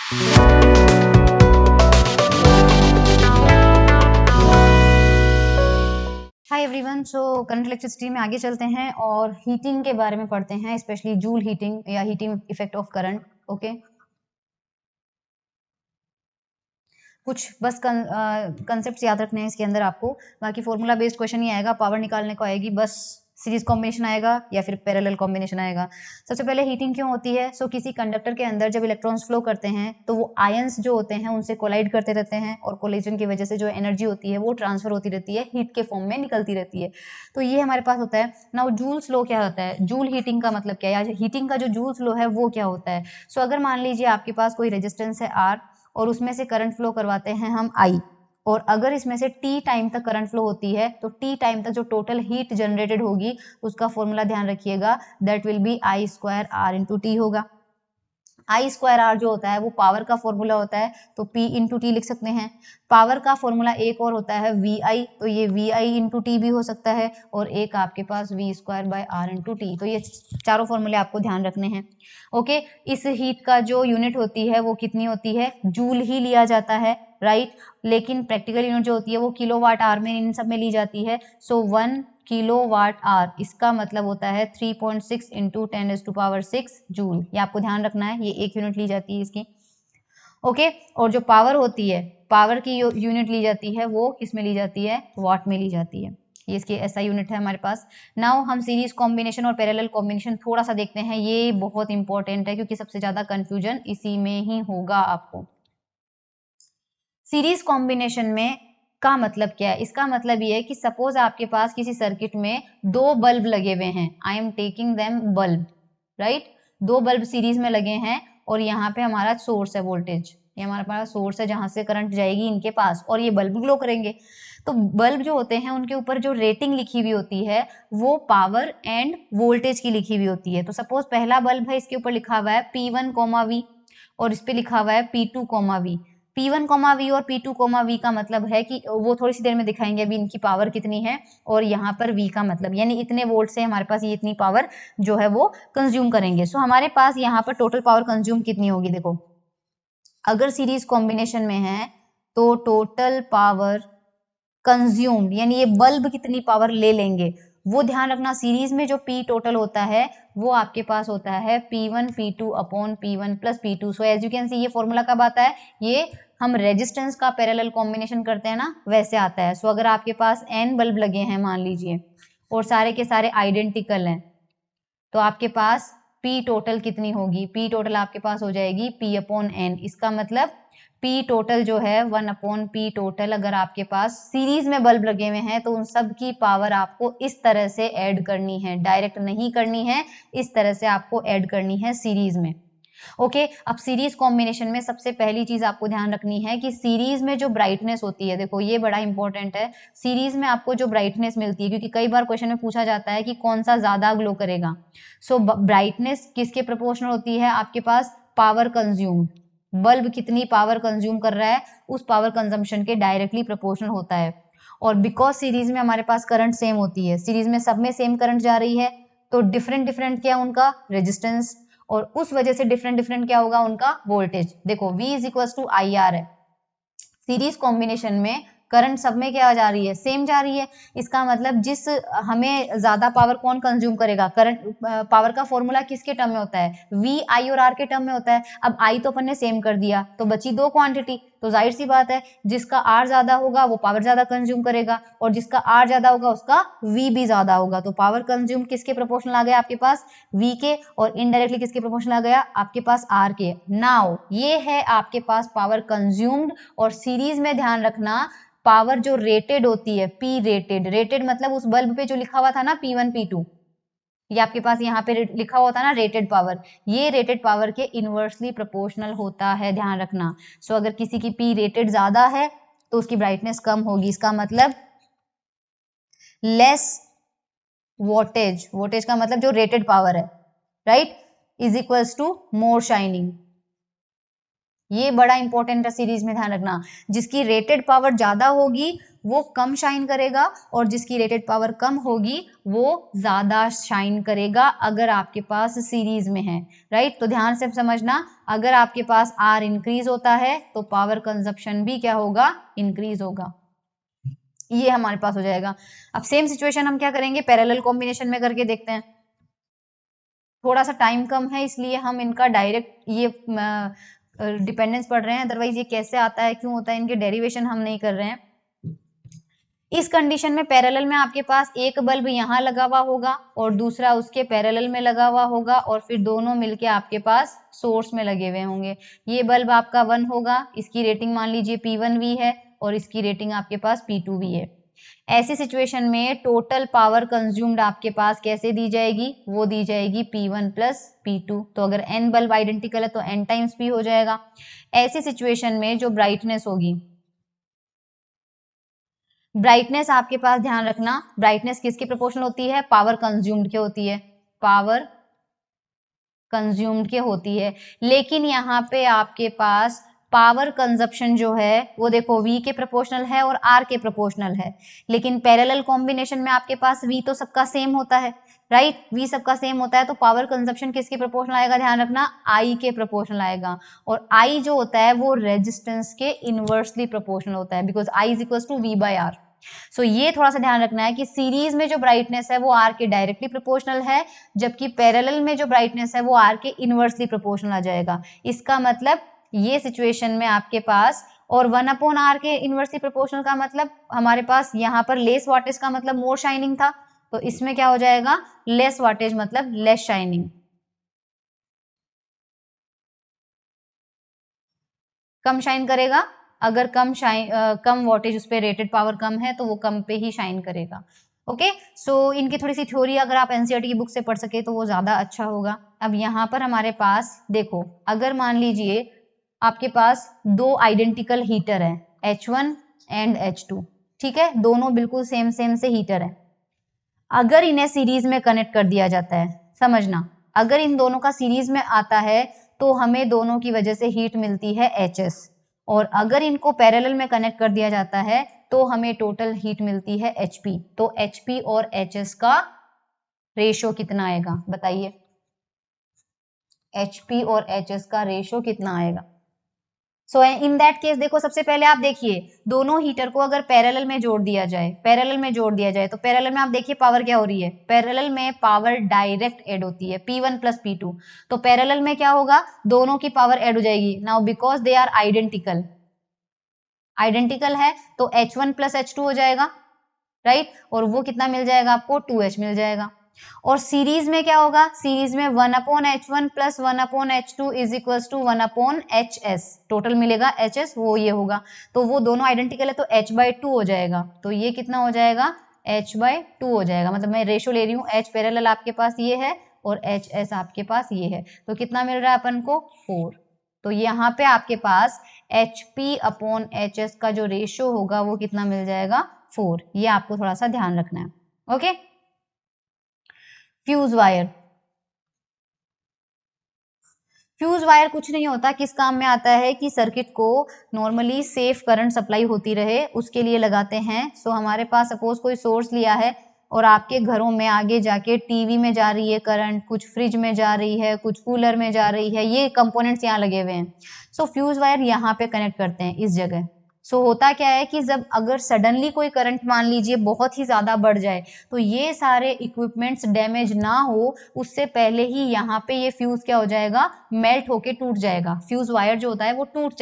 Hi everyone, so current electricity में आगे चलते हैं और हीटिंग के बारे में पढ़ते हैं, स्पेशली जूल हीटिंग या heating effect of current. Okay, कुछ बस कंसेप्ट याद रखने हैं इसके अंदर आपको। बाकी फॉर्मूला बेस्ड क्वेश्चन ही आएगा, पावर निकालने को आएगी, बस सीरीज कॉम्बिनेशन आएगा या फिर पैरेलल कॉम्बिनेशन आएगा। सबसे पहले हीटिंग क्यों होती है? सो किसी कंडक्टर के अंदर जब इलेक्ट्रॉन्स फ्लो करते हैं तो वो आयंस जो होते हैं उनसे कोलाइड करते रहते हैं और कोलिजन की वजह से जो एनर्जी होती है वो ट्रांसफर होती रहती है, हीट के फॉर्म में निकलती रहती है। तो ये हमारे पास होता है। नाउ जूल्स लॉ क्या होता है? जूल हीटिंग का मतलब क्या है, या हीटिंग का जो जूल्स लॉ है वो क्या होता है? सो अगर मान लीजिए आपके पास कोई रेजिस्टेंस है R और उसमें से करंट फ्लो करवाते हैं हम I, और अगर इसमें से T टाइम तक करंट फ्लो होती है तो T टाइम तक जो टोटल हीट जनरेटेड होगी उसका फॉर्मूला ध्यान रखिएगा, that will be I square R into T होगा। I स्क्वायर R जो होता है वो पावर का फॉर्मूला होता है, तो P इंटू टी लिख सकते हैं। पावर का फॉर्मूला एक और होता है VI, तो ये VI इंटू टी भी हो सकता है, और एक आपके पास V square bye R into T. तो ये चारों फॉर्मूले आपको ध्यान रखने हैं। ओके, इस हीट का जो यूनिट होती है वो कितनी होती है? जूल ही लिया जाता है, राइट। लेकिन प्रैक्टिकल यूनिट जो होती है वो किलोवाट आवर में इन सब में ली जाती है। सो 1 किलोवाट आवर, इसका मतलब होता है 3.6 इंटू 10⁶ जूल। ये आपको ध्यान रखना है, ये एक यूनिट ली जाती है इसकी। ओके, और जो पावर होती है, पावर की यूनिट ली जाती है वो किस में ली जाती है? वाट में ली जाती है। ये इसकी ऐसा यूनिट है हमारे पास। नाउ हम सीरीज कॉम्बिनेशन और पैरेलल कॉम्बिनेशन थोड़ा सा देखते हैं, ये बहुत इंपॉर्टेंट है क्योंकि सबसे ज्यादा कंफ्यूजन इसी में ही होगा आपको। सीरीज कॉम्बिनेशन में का मतलब क्या है? इसका मतलब ये है कि सपोज आपके पास किसी सर्किट में दो बल्ब लगे हुए हैं, I am taking them bulb, right. दो बल्ब सीरीज में लगे हैं और यहाँ पे हमारा सोर्स है वोल्टेज, ये हमारे पास सोर्स है जहां से करंट जाएगी इनके पास, और ये बल्ब ग्लो करेंगे। तो बल्ब जो होते हैं उनके ऊपर जो रेटिंग लिखी हुई होती है वो पावर एंड वोल्टेज की लिखी हुई होती है। तो सपोज पहला बल्ब है, इसके ऊपर लिखा हुआ है P1, V, और इस पे लिखा हुआ है P2, V। P1, V और P2, V का मतलब है कि वो थोड़ी सी देर में दिखाएंगे अभी इनकी पावर कितनी है, और यहाँ पर V का मतलब यानी इतने वोल्ट से हमारे पास ये इतनी पावर जो है वो कंज्यूम करेंगे। सो हमारे पास यहाँ पर टोटल पावर कंज्यूम कितनी होगी? देखो, अगर सीरीज कॉम्बिनेशन में है तो टोटल पावर कंज्यूम्ड यानी ये बल्ब कितनी पावर ले लेंगे वो ध्यान रखना। सीरीज में जो P टोटल होता है वो आपके पास होता है P1 P2 upon P1 plus P2। So as you can see ये फॉर्मूला कब आता है? ये हम रेजिस्टेंस का पैरेलल कॉम्बिनेशन करते हैं ना, वैसे आता है। सो अगर आपके पास n बल्ब लगे हैं मान लीजिए और सारे के सारे आइडेंटिकल हैं, तो आपके पास P टोटल कितनी होगी? P टोटल आपके पास हो जाएगी P अपॉन n। इसका मतलब P टोटल जो है 1 अपॉन P टोटल, अगर आपके पास सीरीज में बल्ब लगे हुए हैं तो उन सब की पावर आपको इस तरह से ऐड करनी है, डायरेक्ट नहीं करनी है, इस तरह से आपको ऐड करनी है सीरीज में। ओके, अब सीरीज कॉम्बिनेशन में सबसे पहली चीज आपको ध्यान रखनी है कि सीरीज में जो ब्राइटनेस होती है, देखो ये बड़ा इंपॉर्टेंट है। सीरीज में आपको जो ब्राइटनेस मिलती है, क्योंकि कई बार क्वेश्चन में पूछा जाता है कि कौन सा ज्यादा ग्लो करेगा। सो ब्राइटनेस किसके प्रोपोर्शनल होती है? आपके पास पावर कंज्यूम, बल्ब कितनी पावर कंज्यूम कर रहा है उस पावर कंजम्पशन के डायरेक्टली प्रोपोर्शनल होता है। और बिकॉज सीरीज में हमारे पास करंट सेम होती है, सीरीज में सब में सेम करंट जा रही है, तो डिफरेंट डिफरेंट क्या उनका रेजिस्टेंस, और उस वजह से डिफरेंट डिफरेंट क्या होगा उनका वोल्टेज। देखो V is equal to IR है, सीरीज कॉम्बिनेशन में करंट सब में क्या जा रही है? सेम जा रही है। इसका मतलब जिस हमें ज्यादा पावर कौन कंज्यूम करेगा? करंट। पावर का फॉर्मूला किसके टर्म में होता है? V I और R के टर्म में होता है। अब I तो अपन ने सेम कर दिया तो बची दो क्वांटिटी, तो जाहिर सी बात है जिसका R ज्यादा होगा वो पावर ज्यादा कंज्यूम करेगा, और जिसका R ज्यादा होगा उसका V भी ज्यादा होगा। तो पावर कंज्यूम किसके प्रोपोर्शनल आ गया आपके पास? V के, और इनडायरेक्टली किसके प्रोपोर्शनल आ गया? आपके पास R के। नाउ ये है आपके पास पावर कंज्यूम्ड, और सीरीज में ध्यान रखना पावर जो रेटेड होती है P रेटेड, रेटेड मतलब उस बल्ब पे जो लिखा हुआ था ना P1 P2, ये आपके पास यहाँ पे लिखा हुआ था ना रेटेड पावर, ये रेटेड पावर के इनवर्सली प्रोपोर्शनल होता है, ध्यान रखना। सो अगर किसी की P रेटेड ज्यादा है तो उसकी ब्राइटनेस कम होगी, इसका मतलब लेस वोल्टेज, वोल्टेज का मतलब जो रेटेड पावर है, right, is equals to more shining. ये बड़ा इंपॉर्टेंट है सीरीज में, ध्यान रखना। जिसकी रेटेड पावर ज्यादा होगी वो कम शाइन करेगा और जिसकी रेटेड पावर कम होगी वो ज्यादा शाइन करेगा अगर आपके पास सीरीज में है, राइट। तो ध्यान से समझना, अगर आपके पास R इंक्रीज होता है तो पावर कंजप्शन भी क्या होगा, इंक्रीज होगा। ये हमारे पास हो जाएगा। अब सेम सिचुएशन हम क्या करेंगे, पैरेलल कॉम्बिनेशन में करके देखते हैं। थोड़ा सा टाइम कम है इसलिए हम इनका डायरेक्ट ये डिपेंडेंस पढ़ रहे हैं, अदरवाइज ये कैसे आता है, क्यों होता है, इनके डेरिवेशन हम नहीं कर रहे हैं। इस कंडीशन में पैरेलल में आपके पास एक बल्ब यहाँ लगा हुआ होगा और दूसरा उसके पैरेलल में लगा हुआ होगा और फिर दोनों मिलके आपके पास सोर्स में लगे हुए होंगे। ये बल्ब आपका 1 होगा, इसकी रेटिंग मान लीजिए P1V है और इसकी रेटिंग आपके पास P2V है। ऐसी सिचुएशन में टोटल पावर कंज्यूम्ड आपके पास कैसे दी जाएगी, वो दी जाएगी P1 प्लस P2। तो अगर n बल्ब आइडेंटिकल है तो n टाइम्स P हो जाएगा। ऐसी सिचुएशन में जो ब्राइटनेस होगी, ब्राइटनेस आपके पास ध्यान रखना, ब्राइटनेस किसके प्रोपोर्शनल होती है, पावर कंज्यूम्ड के होती है, पावर कंज्यूम्ड के होती है। लेकिन यहाँ पे आपके पास पावर कंजप्शन जो है वो देखो V के प्रोपोर्शनल है और R के प्रोपोर्शनल है, लेकिन पैरेलल कॉम्बिनेशन में आपके पास V तो सबका सेम होता है, राइट। V सबका सेम होता है तो पावर कंजप्शन किसके प्रोपोर्शनल आएगा, ध्यान रखना I के प्रोपोर्शनल आएगा। और I जो होता है वो रेजिस्टेंस के इनवर्सली प्रोपोर्शनल होता है, because I is equal to V/R। So ये थोड़ा सा ध्यान रखना है कि सीरीज में जो ब्राइटनेस है वो R के डायरेक्टली प्रोपोर्शनल है, जबकि पैरेलल में जो ब्राइटनेस है वो R के इनवर्सली प्रोपोर्शनल आ जाएगा। इसका मतलब ये सिचुएशन में आपके पास, और 1/R के इनवर्सली प्रोपोर्शनल का मतलब हमारे पास यहाँ पर लेस वाटेज का मतलब मोर शाइनिंग था, तो इसमें क्या हो जाएगा, लेस वाटेज मतलब लेस शाइनिंग। कम शाइन करेगा, अगर कम वोल्टेज उस पर रेटेड पावर कम है तो वो कम पे ही शाइन करेगा। ओके, सो इनकी थोड़ी सी थ्योरी अगर आप एनसीईआरटी की बुक से पढ़ सके तो वो ज्यादा अच्छा होगा। अब यहाँ पर हमारे पास देखो, अगर मान लीजिए आपके पास दो आइडेंटिकल हीटर है H1 एंड H2, ठीक है, दोनों बिल्कुल सेम से हीटर है। अगर इन्हें सीरीज में कनेक्ट कर दिया जाता है, समझना, अगर इन दोनों का सीरीज में आता है तो हमें दोनों की वजह से हीट मिलती है HS, और अगर इनको पैरेलल में कनेक्ट कर दिया जाता है तो हमें टोटल हीट मिलती है HP। तो HP और HS का रेशो कितना आएगा बताइए, HP और HS का रेशो कितना आएगा। सो इन दैट केस देखो, सबसे पहले आप देखिए दोनों हीटर को अगर पैरेलल में जोड़ दिया जाए, तो पैरेलल में आप देखिए पावर क्या हो रही है, पैरेलल में पावर डायरेक्ट ऐड होती है P1 प्लस P2। तो पैरेलल में क्या होगा, दोनों की पावर ऐड हो जाएगी। Now because they are identical है तो H1 प्लस H2 हो जाएगा, राइट, और वो कितना मिल जाएगा आपको, 2H मिल जाएगा। और सीरीज में क्या होगा, सीरीज में 1/H1 plus 1/H2 is equal to 1/HS, total मिलेगा HS, वो ये होगा। तो वो दोनों आइडेंटिकल है तो H/2 हो जाएगा, तो ये कितना हो जाएगा, H/2 हो जाएगा। मतलब मैं रेशो ले रही हूँ, H पैरेलल आपके पास ये है और HS आपके पास ये है, तो कितना मिल रहा है अपन को, 4। तो यहाँ पे आपके पास HP/HS का जो रेशो होगा वो कितना मिल जाएगा, 4। ये आपको थोड़ा सा ध्यान रखना है। Okay, fuse wire, fuse wire कुछ नहीं होता, किस काम में आता है कि सर्किट को नॉर्मली सेफ करंट सप्लाई होती रहे उसके लिए लगाते हैं। सो हमारे पास सपोज कोई सोर्स लिया है और आपके घरों में आगे जाके टीवी में जा रही है करंट, कुछ फ्रिज में जा रही है, कुछ कूलर में जा रही है, ये कंपोनेंट्स यहाँ लगे हुए हैं। सो फ्यूज वायर यहाँ पे कनेक्ट करते हैं इस जगह। सो होता क्या है कि जब अगर सडनली कोई करंट मान लीजिए बहुत ही ज्यादा बढ़ जाए तो ये सारे इक्विपमेंट्स डैमेज ना हो उससे पहले ही यहाँ पे ये फ्यूज क्या हो जाएगा, मेल्ट होके टूट जाएगा। फ्यूज वायर जो होता है वो टूट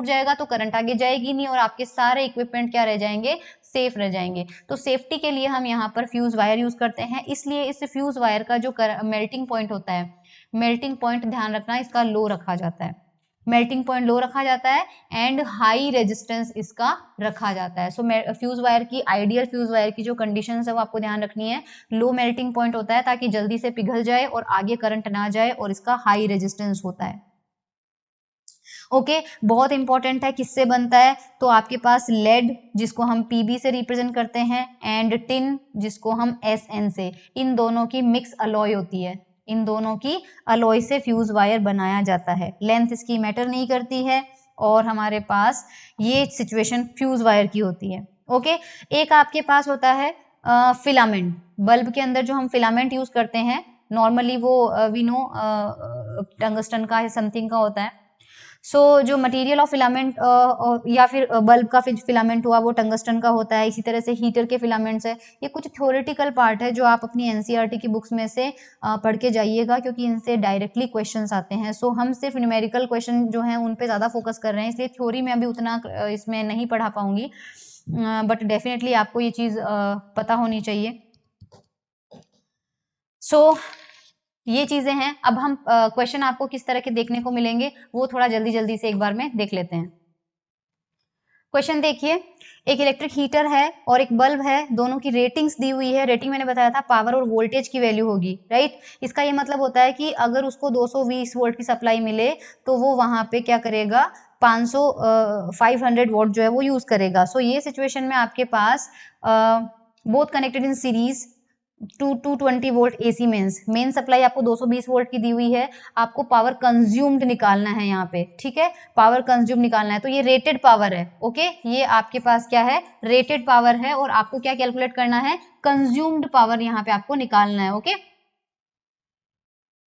जाएगा तो करंट आगे जाएगी नहीं और आपके सारे इक्विपमेंट क्या रह जाएंगे, सेफ रह जाएंगे। तो सेफ्टी के लिए हम यहाँ पर फ्यूज वायर यूज करते हैं। इसलिए इस फ्यूज वायर का जो मेल्टिंग पॉइंट होता है, मेल्टिंग पॉइंट ध्यान रखना इसका लो रखा जाता है, मेल्टिंग पॉइंट लो रखा जाता है एंड हाई रेजिस्टेंस इसका रखा जाता है। सो फ्यूज वायर की, आइडियल फ्यूज वायर की जो कंडीशंस है वो आपको ध्यान रखनी है। लो मेल्टिंग पॉइंट होता है ताकि जल्दी से पिघल जाए और आगे करंट ना जाए, और इसका हाई रेजिस्टेंस होता है। ओके, बहुत इंपॉर्टेंट है, किससे बनता है, तो आपके पास लेड जिसको हम PB से रिप्रेजेंट करते हैं एंड टिन जिसको हम SN से, इन दोनों की मिक्स अलॉय होती है, इन दोनों की अलॉय से फ्यूज वायर बनाया जाता है। लेंथ इसकी मैटर नहीं करती है और हमारे पास ये सिचुएशन फ्यूज वायर की होती है। ओके। एक आपके पास होता है फिलामेंट, बल्ब के अंदर जो हम फिलामेंट यूज करते हैं नॉर्मली वो वी नो टंगस्टन का समथिंग का होता है। सो जो मटेरियल ऑफ फिलामेंट या फिर बल्ब का फिलामेंट हुआ वो टंगस्टन का होता है। इसी तरह से हीटर के फिलामेंट्स है। ये कुछ थ्योरेटिकल पार्ट है जो आप अपनी एनसीईआरटी की बुक्स में से पढ़ के जाइएगा, क्योंकि इनसे डायरेक्टली क्वेश्चंस आते हैं। सो हम सिर्फ न्यूमेरिकल क्वेश्चन जो हैं उन पे ज़्यादा फोकस कर रहे हैं, इसलिए थ्योरी में अभी उतना इसमें नहीं पढ़ा पाऊंगी, बट डेफिनेटली आपको ये चीज़ पता होनी चाहिए। सो ये चीजें हैं। अब हम क्वेश्चन आपको किस तरह के देखने को मिलेंगे वो थोड़ा जल्दी जल्दी से एक बार में देख लेते हैं। क्वेश्चन देखिए, एक इलेक्ट्रिक हीटर है और एक बल्ब है, दोनों की रेटिंग्स दी हुई है। रेटिंग मैंने बताया था पावर और वोल्टेज की वैल्यू होगी, राइट। इसका ये मतलब होता है कि अगर उसको 220 वोल्ट की सप्लाई मिले तो वो वहां पे क्या करेगा, 500 वोल्ट जो है वो यूज करेगा। सो ये सिचुएशन में आपके पास both connected in series 220 volt AC main supply आपको 220 वोल्ट की दी हुई है। आपको पावर कंज्यूम्ड निकालना है यहाँ पे, ठीक है, पावर कंज्यूम निकालना है। तो ये रेटेड पावर है, ओके, ये आपके पास क्या है, रेटेड पावर है, और आपको क्या कैलकुलेट करना है, कंज्यूम्ड पावर यहाँ पे आपको निकालना है, ओके।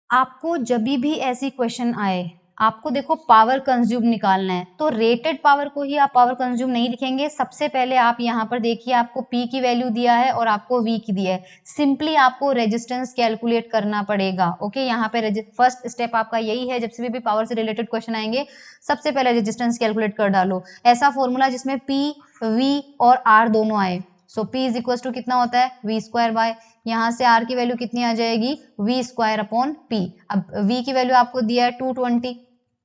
आपको जब भी ऐसी क्वेश्चन आए, आपको देखो पावर कंज्यूम निकालना है, तो रेटेड पावर को ही आप पावर कंज्यूम नहीं लिखेंगे। सबसे पहले आप यहाँ पर देखिए, आपको P की वैल्यू दिया है और आपको V की दिया है। सिंपली आपको रेजिस्टेंस कैलकुलेट करना पड़ेगा, ओके। यहाँ पे फर्स्ट स्टेप आपका यही है, जब से भी पावर से रिलेटेड क्वेश्चन आएंगे सबसे पहले रेजिस्टेंस कैलकुलेट कर डालो। ऐसा फॉर्मूला जिसमें P, V और R दोनों आए। सो P इज इक्वल टू कितना होता है, V स्क्वायर बाय, यहाँ से R की वैल्यू कितनी आ जाएगी, V स्क्वायर अपॉन P। अब V की वैल्यू आपको दिया है 220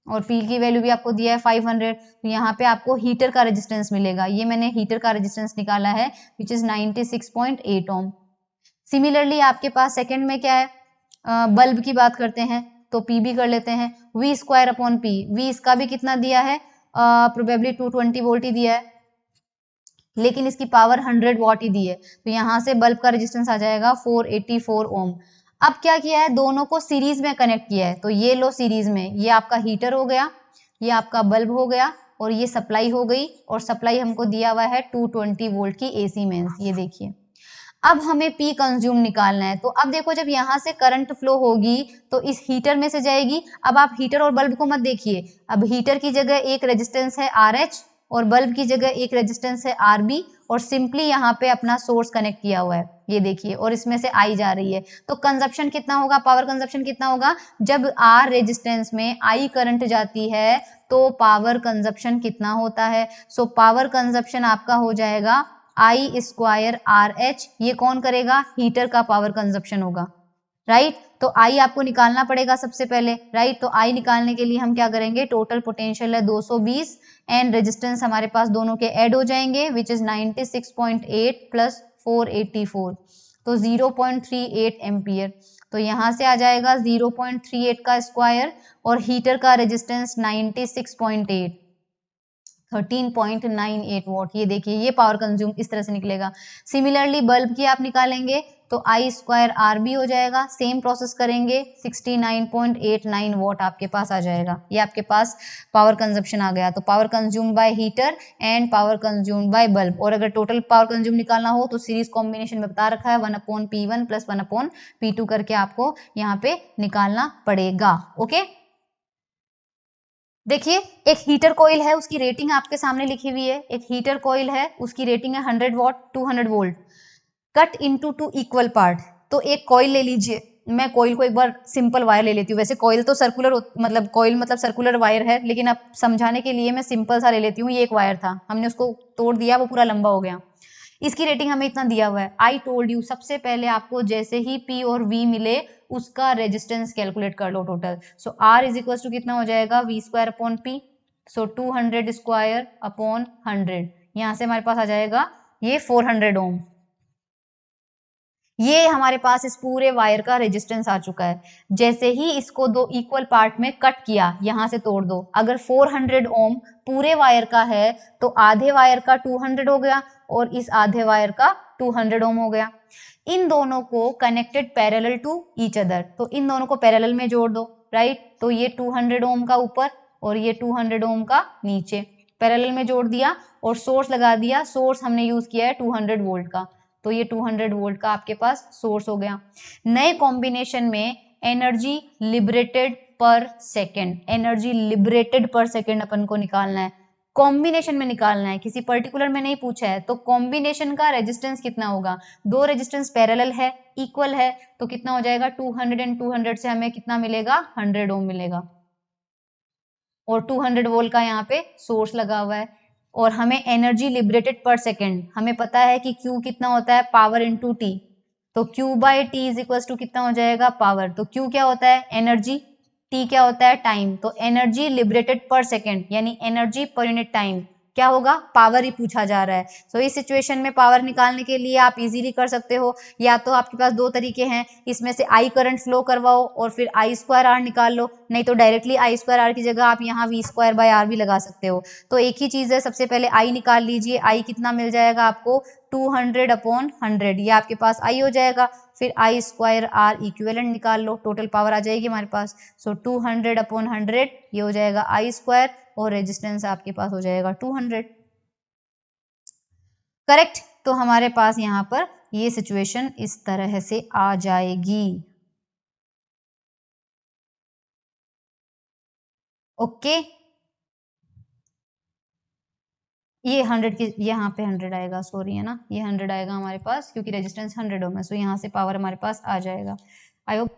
और P की वैल्यू भी आपको दिया है 500। तो यहाँ पे आपको हीटर का रेजिस्टेंस मिलेगा। ये मैंने हीटर का रेजिस्टेंस निकाला है विच इज 96.8 ओम। सिमिलरली आपके पास सेकंड में क्या है, बल्ब की बात करते हैं तो P भी कर लेते हैं, V square upon P। V इसका भी कितना दिया है, प्रोबेबली 220 वोल्ट ही दिया है, लेकिन इसकी पावर 100 वॉट ही दी है। तो यहाँ से बल्ब का रेजिस्टेंस आ जाएगा 484 ओम। अब क्या किया है, दोनों को सीरीज में कनेक्ट किया है। तो ये लो सीरीज में, ये आपका हीटर हो गया, ये आपका बल्ब हो गया, और ये सप्लाई हो गई, और सप्लाई हमको दिया हुआ है 220 वोल्ट की एसी मेंस, ये देखिए। अब हमें पी कंज्यूम निकालना है। तो अब देखो, जब यहाँ से करंट फ्लो होगी तो इस हीटर में से जाएगी। अब आप हीटर और बल्ब को मत देखिए, अब हीटर की जगह एक रेजिस्टेंस है RH और बल्ब की जगह एक रेजिस्टेंस है RB, और सिंपली यहाँ पे अपना सोर्स कनेक्ट किया हुआ है, ये देखिए, और इसमें से आई जा रही है। तो कंजप्शन कितना होगा, पावर कंजप्शन कितना होगा, जब R रेजिस्टेंस में I करंट जाती है तो पावर कंजप्शन कितना होता है। सो पावर कंजप्शन आपका हो जाएगा I स्क्वायर RH। ये कौन करेगा, हीटर का पावर कंजप्शन होगा, राइट। तो I आपको निकालना पड़ेगा सबसे पहले, राइट। तो I निकालने के लिए हम क्या करेंगे, टोटल पोटेंशियल है 220 एंड रेजिस्टेंस हमारे पास दोनों के ऐड हो जाएंगे विच इज 96.8 प्लस 484, तो 0.38 एम्पियर। तो यहाँ से आ जाएगा 0.38 का स्क्वायर, और हीटर का रेजिस्टेंस 96.8, 13.98 वॉट। ये देखिए, ये पावर कंज्यूम इस तरह से निकलेगा। सिमिलरली बल्ब की आप निकालेंगे तो I स्क्वायर RB हो जाएगा, सेम प्रोसेस करेंगे 69.89 वॉट आपके पास आ जाएगा। ये आपके पास पावर कंजप्शन आ गया। तो power consume by heater and power consume by bulb. और अगर टोटल पावर कंज्यूम निकालना हो तो सीरीज कॉम्बिनेशन में बता रखा है 1/P1 प्लस 1/P2 करके आपको यहाँ पे निकालना पड़ेगा, ओके। देखिए, एक हीटर कॉइल है, उसकी रेटिंग आपके सामने लिखी हुई है। एक हीटर कॉइल है, उसकी रेटिंग है 100 what, 200 volt, cut into 2 equal part. तो एक कॉइल ले लीजिए, मैं कॉइल को एक बार सिंपल वायर ले लेती हूँ। वैसे कॉइल तो सर्कुलर मतलब कॉइल मतलब सर्कुलर वायर है, लेकिन अब समझाने के लिए मैं सिंपल सा ले लेती हूँ। ये एक वायर था, हमने उसको तोड़ दिया, वो पूरा लंबा हो गया। इसकी रेटिंग हमें इतना दिया हुआ है। आई टोल्ड यू, सबसे पहले आपको जैसे ही P और V मिले उसका रेजिस्टेंस कैलकुलेट कर लो total. So R is equal to कितना हो जाएगा, V square upon P। So 200 square upon 100, यहाँ से हमारे पास आ जाएगा ये 400 ओम। ये हमारे पास इस पूरे वायर का रेजिस्टेंस आ चुका है। जैसे ही इसको दो इक्वल पार्ट में कट किया, यहां से तोड़ दो, अगर 400 ओम पूरे वायर का है तो आधे वायर का 200 हो गया और इस आधे वायर का 200 ओम हो गया। इन दोनों को connected parallel to each other, तो इन दोनों को पैरेलल में जोड़ दो, राइट। तो ये 200 ओम का ऊपर और ये 200 ओम का नीचे। पैरेलल में जोड़ दिया और सोर्स लगा दिया। सोर्स हमने यूज किया है 200 वोल्ट का, तो ये 200 वोल्ट का आपके पास सोर्स हो गया। नए कॉम्बिनेशन में एनर्जी लिबरेटेड पर सेकेंड, एनर्जी लिबरेटेड पर सेकेंड अपन को निकालना है, कॉम्बिनेशन में निकालना है, किसी पर्टिकुलर में नहीं पूछा है। तो कॉम्बिनेशन का रेजिस्टेंस कितना होगा, दो रेजिस्टेंस पैरेलल है, इक्वल है, तो कितना हो जाएगा 200 एंड 200 से हमें कितना मिलेगा 100 ओम मिलेगा, और 200 वोल्ट का यहाँ पे सोर्स लगा हुआ है। और हमें एनर्जी लिबरेटेड पर सेकेंड, हमें पता है कि Q कितना होता है पावर इंटू टी, तो Q by T is equal to कितना हो जाएगा पावर, तो Q क्या होता है एनर्जी, T क्या होता है टाइम, तो एनर्जी लिबरेटेड पर सेकेंड यानी एनर्जी पर यूनिट टाइम क्या होगा पावर ही पूछा जा रहा है। तो इस सिचुएशन में पावर निकालने के लिए आप इजीली कर सकते हो, या तो आपके पास दो तरीके हैं, इसमें से आई करंट फ्लो करवाओ और फिर आई स्क्वायर आर निकाल लो, नहीं तो डायरेक्टली आई स्क्वायर आर की जगह आप यहाँ वी स्क्वायर बाय आर भी लगा सकते हो। तो एक ही चीज है, सबसे पहले आई निकाल लीजिए, आई कितना मिल जाएगा आपको 200 अपॉन 100, ये आपके पास आई हो जाएगा। फिर आई स्क्वायर आर इक्विवेलेंट निकाल लो, टोटल पावर आ जाएगी हमारे पास। सो 200 अपॉन 100 ये हो जाएगा आई स्क्वायर, और रेजिस्टेंस आपके पास हो जाएगा 200। करेक्ट, तो हमारे पास यहाँ पर ये सिचुएशन इस तरह से आ जाएगी। ओके, ये 100 की यहाँ पे 100 आएगा, सॉरी है ना, ये 100 आएगा हमारे पास क्योंकि रेजिस्टेंस 100 ओम है, सो यहाँ से पावर हमारे पास आ जाएगा। आई होप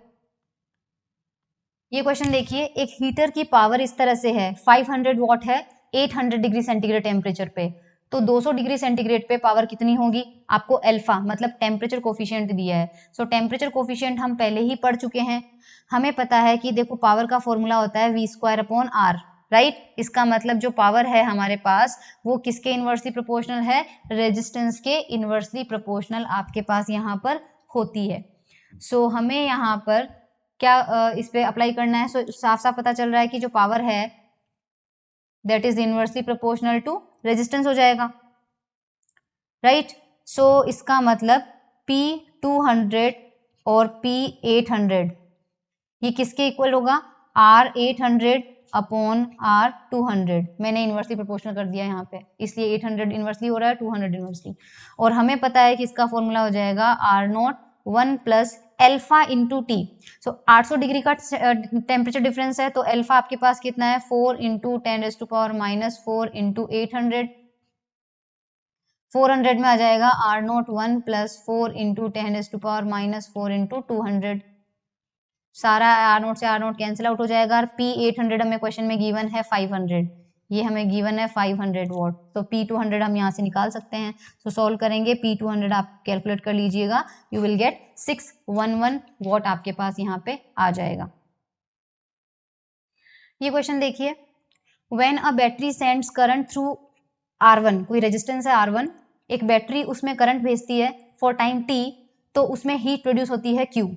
ये क्वेश्चन देखिए, एक हीटर की पावर इस तरह से है 500 वॉट है 800 डिग्री सेंटीग्रेड टेम्परेचर पे, तो 200 डिग्री सेंटीग्रेड पे पावर कितनी होगी, आपको अल्फा मतलब टेम्परेचर कोफिशिएंट दिया है। सो टेम्परेचर कोफिशिएंट हम पहले ही पढ़ चुके हैं, हमें पता है कि देखो पावर का फॉर्मूला होता है V square upon R, right. इसका मतलब जो पावर है हमारे पास वो किसके इनवर्सली प्रोपोर्शनल है, रेजिस्टेंस के इनवर्सली प्रोपोर्शनल आपके पास यहाँ पर होती है। सो हमें यहाँ पर क्या इस पे अप्लाई करना है, सो साफ साफ पता चल रहा है कि जो पावर है that is inversely proportional to resistance हो जाएगा, राइट। सो इसका मतलब P200 और P800 ये किसके इक्वल होगा, R800 अपॉन R200, मैंने इनवर्सली प्रोपोर्शनल कर दिया यहाँ पे, इसलिए 800 इनवर्सली हो रहा है 200 इनवर्सली। और हमें पता है कि इसका फॉर्मूला हो जाएगा R0 1 plus alpha into T. So 800 degree का टेम्परेचर डिफरेंस है, तो अल्फा आपके पास कितना है 4 इंटू 10⁻⁻4 इंटू 800, 400 में आ जाएगा R0 1 प्लस 4 इंटू 10⁻⁻4 इंटू 200, सारा R0 से R0 कैंसिल आउट हो जाएगा। और P800 हमें क्वेश्चन में गिवन है 500, ये हमें गिवन है 500 वॉट, तो P200 हम यहाँ से निकाल सकते हैं। तो सॉल्व करेंगे, P200 आप कैलकुलेट कर लीजिएगा, यू विल गेट 611 वॉट आपके पास यहाँ पे आ जाएगा। ये क्वेश्चन देखिए, when a battery sends current through R1, कोई रेजिस्टेंस है R1, एक बैटरी उसमें करंट भेजती है फॉर टाइम t, तो उसमें हीट प्रोड्यूस होती है Q।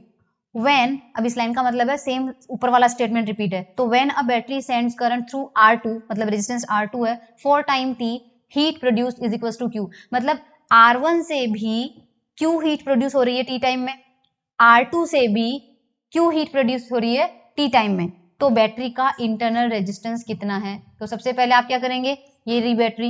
When, अब इस लाइन का मतलब है सेम ऊपर वाला स्टेटमेंट रिपीट है, तो when a battery sends current through R2 मतलब रेजिस्टेंस R2 है for time t, heat produced is equal to Q, मतलब R1 से भी Q हीट प्रोड्यूस हो रही है t टाइम में, R2 से भी Q हीट प्रोड्यूस हो रही है t टाइम में, तो बैटरी का इंटरनल रेजिस्टेंस कितना है। तो सबसे पहले आप क्या करेंगे, ये रही बैटरी,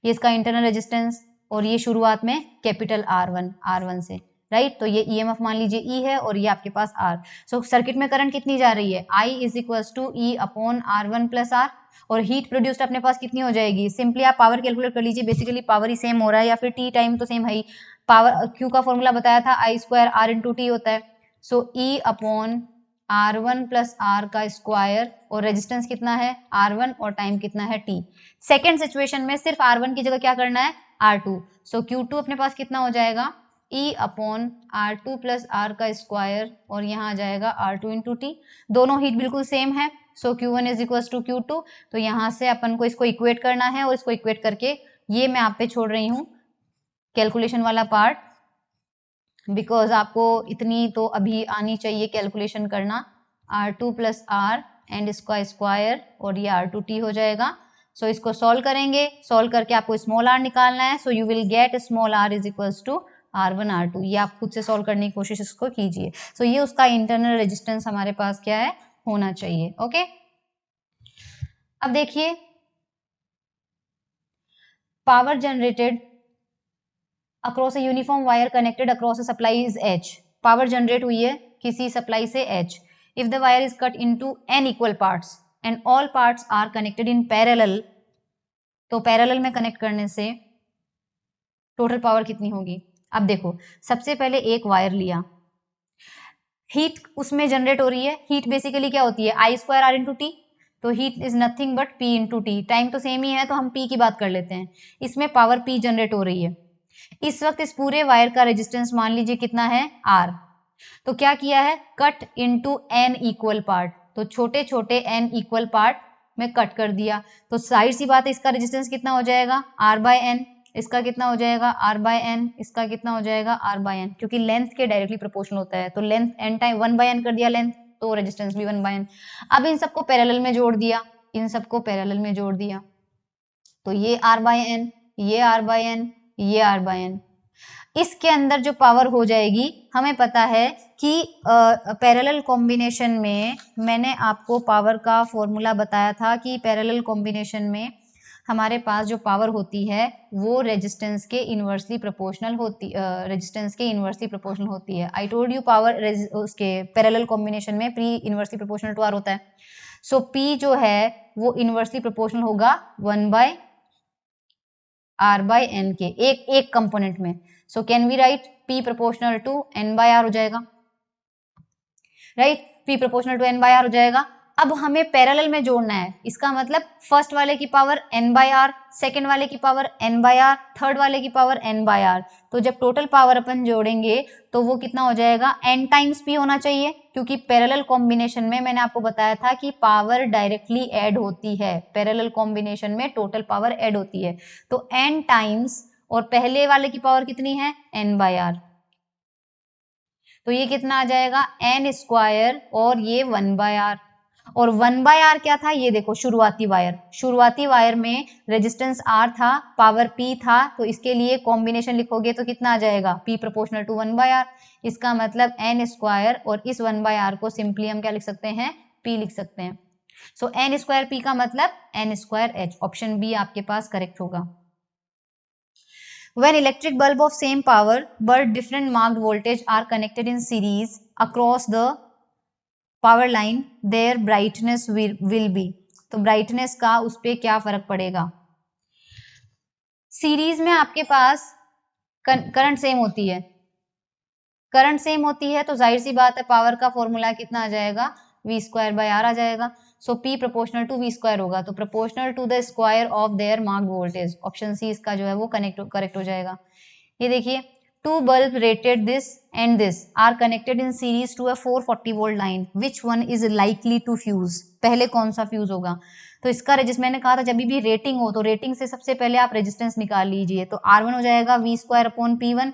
ये इसका इंटरनल रेजिस्टेंस, और ये शुरुआत में कैपिटल R1 से, राइट। तो ये EMF मान लीजिए E है और ये आपके पास R। सो सर्किट में करंट कितनी जा रही है, I is equal to E upon R1 plus R, और हीट प्रोड्यूस्ड अपने पास कितनी हो जाएगी, सिंपली आप पावर कैलकुलेट कर लीजिए, बेसिकली पावर ही सेम हो रहा है या फिर टी टाइम तो सेम है ही, पावर Q का फॉर्मूला बताया था I square R into T होता है, सो E upon R1 plus R का स्क्वायर, और रेजिस्टेंस कितना है R1 और टाइम कितना है T। सेकेंड सिचुएशन में सिर्फ R1 की जगह क्या करना है R2, सो Q2 अपने पास कितना हो जाएगा E upon R2 plus R का स्क्वायर, और यहाँ आ जाएगा R2 इंटू टी, दोनों हीट बिल्कुल सेम है, सो Q1 is equal to Q2, तो यहाँ से अपन को इसको इक्वेट करना है, और इसको इक्वेट करके ये मैं आप पे छोड़ रही हूँ कैलकुलेशन वाला पार्ट, बिकॉज आपको इतनी तो अभी आनी चाहिए कैलकुलेशन करना, R2 प्लस R एंड इसका स्क्वायर, और ये R2T हो जाएगा। सो इसको सॉल्व करेंगे, सॉल्व करके आपको स्मॉल r निकालना है, so you will get small r is equals to R1 R2, ये आप खुद से सॉल्व करने की कोशिश इसको कीजिए। सो ये उसका इंटरनल रेजिस्टेंस हमारे पास क्या है होना चाहिए, ओके। अब देखिए power generated across a uniform wire connected across a supply is H। Power generate हुई है किसी सप्लाई से H। If the wire is cut into n equal parts and all parts are connected in parallel, तो parallel में connect करने से total power कितनी होगी? अब देखो, सबसे पहले एक वायर लिया, हीट उसमें जनरेट हो रही है। हीट बेसिकली क्या होती है? आई स्क्वायर आर इंटू टी। तो heat is nothing but P into T. Time तो सेम ही है तो हम पी की बात कर लेते हैं। इसमें पावर पी जनरेट हो रही है। इस वक्त इस पूरे वायर का रेजिस्टेंस मान लीजिए कितना है? आर। तो क्या किया है? Cut into N equal part. तो छोटे छोटे एन इक्वल पार्ट में कट कर दिया। तो जाहिर सी बात है इसका रेजिस्टेंस कितना हो जाएगा? R by N. इसका कितना हो जाएगा? R by N. इसका कितना हो जाएगा? आर बाय एन, क्योंकि लेंथ के डायरेक्टली प्रोपोर्शनल होता है। तो length N time 1 by N कर दिया लेंथ, तो रेजिस्टेंस भी 1 बाय एन। अब इन सबको पैरेलल में जोड़ दिया, इन सबको पैरेलल में जोड़ दिया, तो ये आर बाय एन, ये आर बाय एन, ये आर बाय एन। इसके अंदर जो पावर हो जाएगी, हमें पता है कि पैरेलल कॉम्बिनेशन में मैंने आपको पावर का फॉर्मूला बताया था कि पैरेलल कॉम्बिनेशन में हमारे पास जो पावर होती है वो रेजिस्टेंस के इनवर्सली प्रोपोर्शनल होती है। आई टोल्ड यू पावर उसके पैरेलल कॉम्बिनेशन में प्री इनवर्सली प्रोपोर्शनल टू आर होता है। सो पी जो है वो इनवर्सली प्रोपोर्शनल होगा 1 बाय आर बाय एन के एक कंपोनेंट में। So can we write P proportional to N by R हो जाएगा, right? P proportional to N by R हो जाएगा। अब हमें पैरेलल में जोड़ना है, इसका मतलब फर्स्ट वाले की power N by R, second वाले की power N by R, third वाले की पावर N बाय आर। तो जब टोटल पावर अपन जोड़ेंगे तो वो कितना हो जाएगा? N टाइम्स P होना चाहिए, क्योंकि पैरेलल कॉम्बिनेशन में मैंने आपको बताया था कि पावर डायरेक्टली ऐड होती है। पैरेलल कॉम्बिनेशन में टोटल पावर ऐड होती है, तो N टाइम्स, और पहले वाले की पावर कितनी है? N by R. तो ये कितना आ जाएगा? N स्क्वायर, और ये 1 बाय आर। और 1 बाय आर क्या था? ये देखो, शुरुआती वायर में रेजिस्टेंस R था, पावर P था, तो इसके लिए कॉम्बिनेशन लिखोगे तो कितना आ जाएगा? P proportional to 1 by R. इसका मतलब N स्क्वायर, और इस 1 बाय आर को सिंपली हम क्या लिख सकते हैं? P लिख सकते हैं। सो N स्क्वायर P का मतलब N square H। Option B आपके पास करेक्ट होगा। When electric bulb of same power but different marked voltage are connected in series across the power line, their brightness will be। तो brightness का उस पे क्या फर्क पड़ेगा? सीरीज में आपके पास करंट सेम होती है, तो जाहिर सी बात है पावर का फॉर्मूला कितना आ जाएगा? V स्क्वायर बाय आर आ जाएगा। So P proportional to V square होगा, तो proportional to the square of their marked voltage. Option C इसका जो है वो करेक्ट हो जाएगा। ये देखिए, two bulb rated this and this are connected in series to a 440 volt line, which one is likely to fuse? पहले कौन सा फ्यूज होगा? तो इसका मैंने कहा था जब भी रेटिंग हो तो रेटिंग से सबसे पहले आप रेजिस्टेंस निकाल लीजिए। तो R1 हो जाएगा V square upon P1,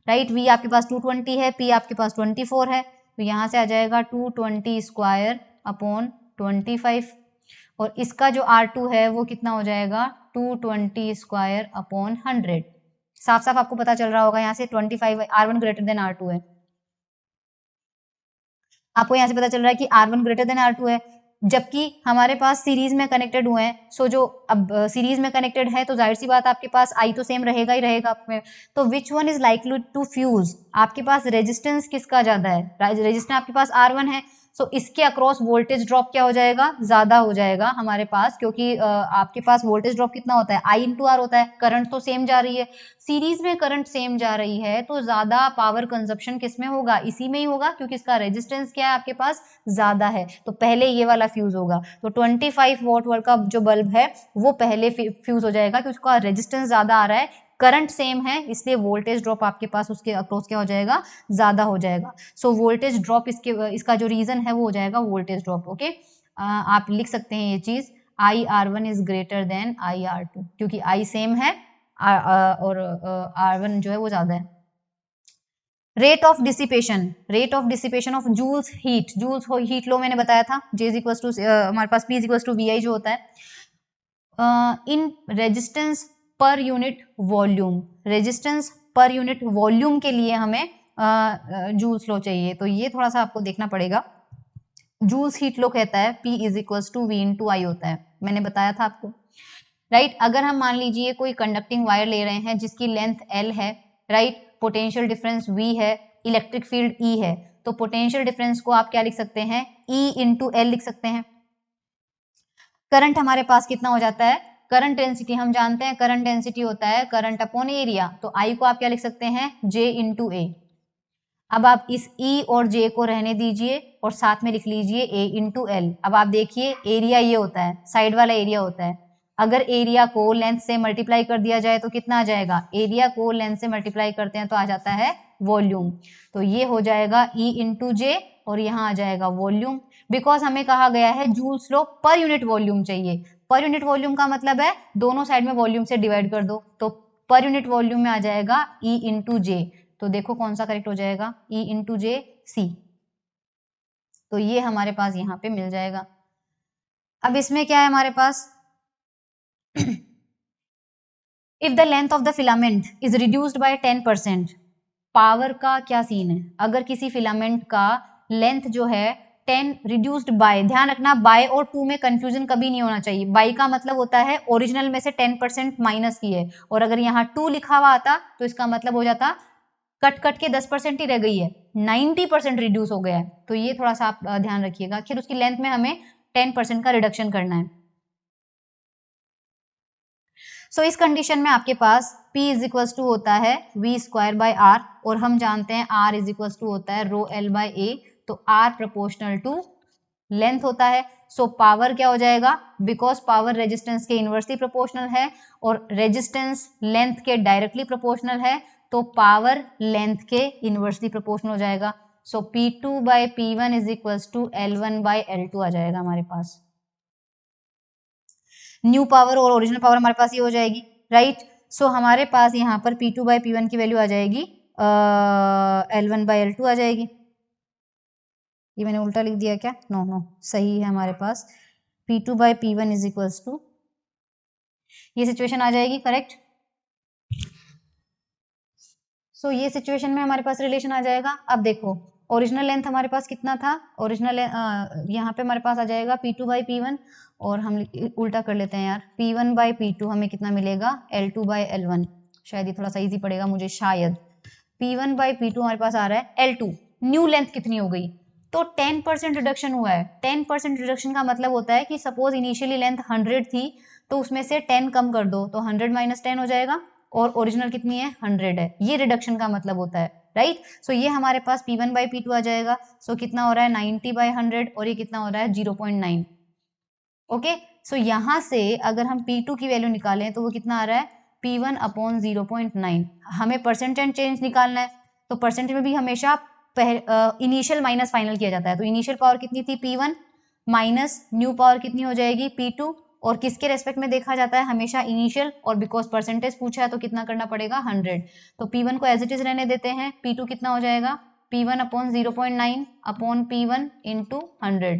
right? V आपके पास 220 है, P आपके पास 24 है, तो यहाँ से आ जाएगा 220 स्क्वायर अपॉन 25, और इसका जो R2 है वो कितना हो जाएगा? 220 स्क्वायर अपॉन 100। साफ साफ आपको पता चल रहा होगा यहाँ से 25 R1 ग्रेटर देन R2 है। आपको यहाँ से पता चल रहा है कि R1 ग्रेटर देन R2 है, जबकि हमारे पास सीरीज में कनेक्टेड हुए हैं। सो जो अब सीरीज में कनेक्टेड है तो जाहिर सी बात आपके पास आई तो सेम रहेगा ही रहेगा आपमें। तो which one is likely to fuse? आपके पास रेजिस्टेंस किसका ज्यादा है? रेजिस्टेंस आपके पास R1 है, सो इसके अक्रॉस वोल्टेज ड्रॉप क्या हो जाएगा? ज्यादा हो जाएगा हमारे पास, क्योंकि आपके पास वोल्टेज ड्रॉप कितना होता है? I इंटू आर होता है। करंट तो सेम जा रही है, सीरीज में करंट सेम जा रही है, तो ज्यादा पावर कंजप्शन किस में होगा? इसी में ही होगा, क्योंकि इसका रेजिस्टेंस क्या है आपके पास? ज्यादा है। तो पहले ये वाला फ्यूज होगा, तो 25 वोल्ट का जो बल्ब है वो पहले फ्यूज हो जाएगा, क्योंकि उसका रेजिस्टेंस ज्यादा आ रहा है, करंट सेम है, इसलिए वोल्टेज ड्रॉप आपके पास उसके अक्रॉस क्या हो जाएगा? ज्यादा हो जाएगा। सो वोल्टेज ड्रॉप इसका जो रीजन है वो हो जाएगा वोल्टेज ड्रॉप। ओके, आप लिख सकते हैं ये चीज, IR1 is greater than IR2, क्योंकि I सेम है और R1 जो है वो ज्यादा है। Rate of dissipation of joules heat लो मैंने बताया था, J इज इक्वल टू हमारे पास P is equal to VI जो होता है in resistance per unit volume. Resistance per unit volume के लिए हमें जूल्स लो चाहिए, तो ये थोड़ा सा आपको देखना पड़ेगा। जूल्स हीट लो कहता है P is equal to V into I होता है, मैंने बताया था आपको, राइट। अगर हम मान लीजिए कोई कंडक्टिंग वायर ले रहे हैं जिसकी लेंथ L है, राइट, पोटेंशियल डिफरेंस V है, इलेक्ट्रिक फील्ड E है, तो पोटेंशियल डिफरेंस को आप क्या लिख सकते हैं, E इंटू L लिख सकते हैं। करंट हमारे पास कितना हो जाता है, करंट डेंसिटी हम जानते हैं, करंट डेंसिटी होता है करंट अपॉन एरिया, तो I को आप क्या लिख सकते हैं, J इंटू A। अब आप इस E और J को रहने दीजिए और साथ में लिख लीजिए A इंटू L। अब आप देखिए एरिया ये होता है, साइड वाला एरिया होता है, अगर एरिया को लेंथ से मल्टीप्लाई कर दिया जाए तो कितना आ जाएगा, एरिया को लेंथ से मल्टीप्लाई करते हैं तो आ जाता है वॉल्यूम। तो ये हो जाएगा E इंटू J और यहाँ आ जाएगा वॉल्यूम, बिकॉज हमें कहा गया है joules law per unit volume चाहिए। पर यूनिट वॉल्यूम का मतलब है दोनों साइड में वॉल्यूम से डिवाइड कर दो, तो पर यूनिट वॉल्यूम में आ जाएगा E इंटू J। तो देखो कौन सा करेक्ट हो जाएगा, E इंटू J C। तो ये हमारे पास यहाँ पे मिल जाएगा। अब इसमें क्या है हमारे पास, if the length of the filament is reduced by 10%, power का क्या सीन है, अगर किसी फिलामेंट का लेंथ जो है 10 रिड्यूस्ड बाय, ध्यान रखना बाय और 2 में कंफ्यूजन कभी नहीं होना चाहिए, बाय का मतलब होता है ओरिजिनल में से 10% माइनस की है, और अगर यहाँ 2 लिखा हुआ आता तो इसका मतलब हो जाता कट कट के 10% ही रह गई है, 90% रिड्यूस हो गया है। तो ये थोड़ा सा आप ध्यान रखिएगा, फिर उसकी लेंथ में हमें 10% का रिडक्शन करना है। सो इस कंडीशन में आपके पास P इज इक्वल्स टू होता है V स्क्वायर बाय R, और हम जानते हैं R इज इक्वल्स टू होता है रो L बाय A, तो R प्रोपोर्शनल टू लेंथ होता है। सो पावर क्या हो जाएगा, बिकॉज पावर रेजिस्टेंस के इनवर्सली प्रोपोर्शनल है और रेजिस्टेंस लेंथ के डायरेक्टली प्रोपोर्शनल है, तो पावर लेंथ के इनवर्सली प्रोपोर्शनल हो जाएगा। So P2 by P1 is equals to L1 by L2 आ जाएगा हमारे पास। न्यू पावर और ओरिजिनल पावर हमारे पास ये हो जाएगी, राइट। सो हमारे पास यहाँ पर P2 बाय P1 की वैल्यू आ जाएगी L1 बाय L2 आ जाएगी। ये मैंने उल्टा लिख दिया क्या, नो नो सही है हमारे पास, P2 by P1 is equals to, ये सिचुएशन आ जाएगी करेक्ट। सो ये सिचुएशन में हमारे पास रिलेशन आ जाएगा। अब देखो ओरिजिनल लेंथ हमारे पास कितना था, ओरिजिनल यहाँ पे हमारे पास आ जाएगा P2 बाई P1, और हम उल्टा कर लेते हैं यार, P1 बाई P2 हमें कितना मिलेगा L2 बाई L1, शायद ये थोड़ा सा इजी पड़ेगा मुझे, शायद P1 बाई P2 हमारे पास आ रहा है L2, न्यू लेंथ कितनी हो गई, तो 10% रिडक्शन हुआ है। 10% रिडक्शन का मतलब होता है कि सपोज इनिशियली लेंथ 100 थी तो उसमें से 10 कम कर दो तो 100 माइनस 10 हो जाएगा, और ओरिजिनल कितनी है 100 है, ये रिडक्शन का मतलब होता है, राइट। सो ये हमारे पास P1 बाई P2 आ जाएगा। सो कितना हो रहा है 90 बाई 100, और ये कितना हो रहा है 0.9। ओके, सो यहां से अगर हम P2 की वैल्यू निकालें तो वो कितना आ रहा है P1 अपॉन 0.9। हमें परसेंटेज चेंज निकालना है, तो परसेंटेज में भी हमेशा इनिशियल माइनस फाइनल किया जाता है, तो इनिशियल पावर कितनी थी P1 माइनस न्यू पावर कितनी हो जाएगी P2, और किसके रेस्पेक्ट में देखा जाता है हमेशा इनिशियल, और बिकॉज परसेंटेज पूछा है तो कितना करना पड़ेगा 100, तो P1 को एज इट इज रहने देते हैं, P2 कितना हो जाएगा P1 upon 0.9 upon P1 into 100।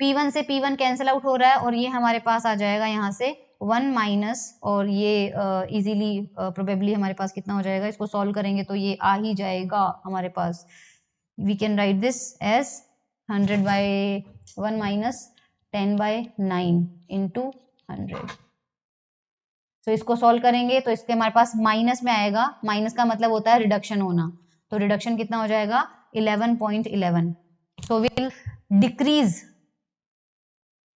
P1 से P1 कैंसिल आउट हो रहा है और ये हमारे पास आ जाएगा यहाँ से 1 माइनस, और ये इजीली प्रोबेबली हमारे पास कितना हो जाएगा, इसको सॉल्व करेंगे तो ये आ ही जाएगा हमारे पास, we can write this as 100 by 1 minus 10 by 9 into 100। तो इसको सॉल्व करेंगे तो इसके हमारे पास माइनस में आएगा, माइनस का मतलब होता है रिडक्शन होना, तो रिडक्शन कितना हो जाएगा 11.11। सो विल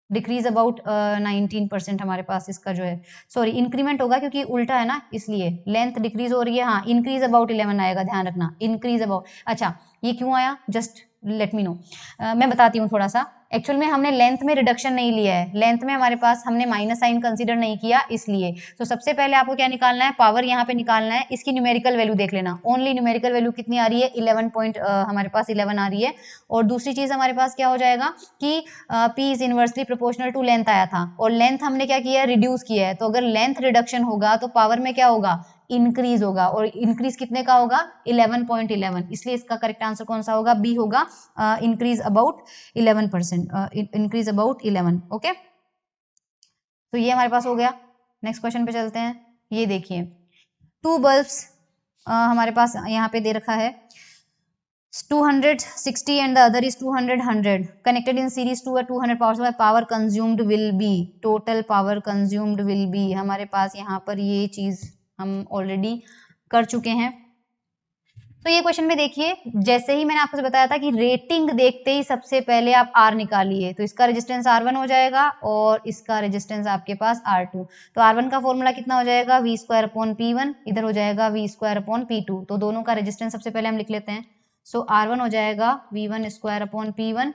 डिक्रीज अबाउट 19% हमारे पास इसका जो है, सॉरी इंक्रीमेंट होगा क्योंकि उल्टा है ना, इसलिए लेंथ डिक्रीज हो रही है, हाँ इंक्रीज अबाउट 11 आएगा, ध्यान रखना इंक्रीज अबाउट। अच्छा ये क्यों आया, जस्ट लेट मी नो, मैं बताती हूँ थोड़ा सा। एक्चुअल में हमने लेंथ में रिडक्शन नहीं लिया है, लेंथ में हमारे पास हमने माइनस साइन कंसीडर नहीं किया, इसलिए तो सबसे पहले आपको क्या निकालना है, पावर यहाँ पे निकालना है, इसकी न्यूमेरिकल वैल्यू देख लेना, ओनली न्यूमेरिकल वैल्यू कितनी आ रही है 11 पॉइंट हमारे पास 11 आ रही है। और दूसरी चीज हमारे पास क्या हो जाएगा कि P is inversely proportional to length आया था, और लेंथ हमने क्या किया है रिड्यूस किया है, तो अगर लेंथ रिडक्शन होगा तो पावर में क्या होगा इंक्रीज होगा, और इंक्रीज कितने का होगा 11.11, इसलिए इसका करेक्ट आंसर कौन सा होगा, बी होगा, increase about 11%, increase about 11। Okay, तो ये हमारे पास हो गया। नेक्स्ट क्वेश्चन पे चलते हैं। ये देखिए 2 बल्ब्स हमारे पास यहाँ पे दे रखा है, 260 and the other is 200 connected in series to a 200 power supply, power consumed will be, total power consumed will be, हमारे पास यहाँ पर ये चीज हम ऑलरेडी कर चुके हैं। तो ये क्वेश्चन में देखिए, जैसे ही मैंने आपको बताया था कि रेटिंग देखते ही सबसे पहले आप R निकालिए, तो इसका रेजिस्टेंस R1 हो जाएगा और इसका रेजिस्टेंस आपके पास R2। तो R1 का फॉर्मूला कितना हो जाएगा, V²/P1, इधर हो जाएगा V²/P2। तो दोनों का रेजिस्टेंस सबसे पहले हम लिख लेते हैं। सो R1 हो जाएगा V1²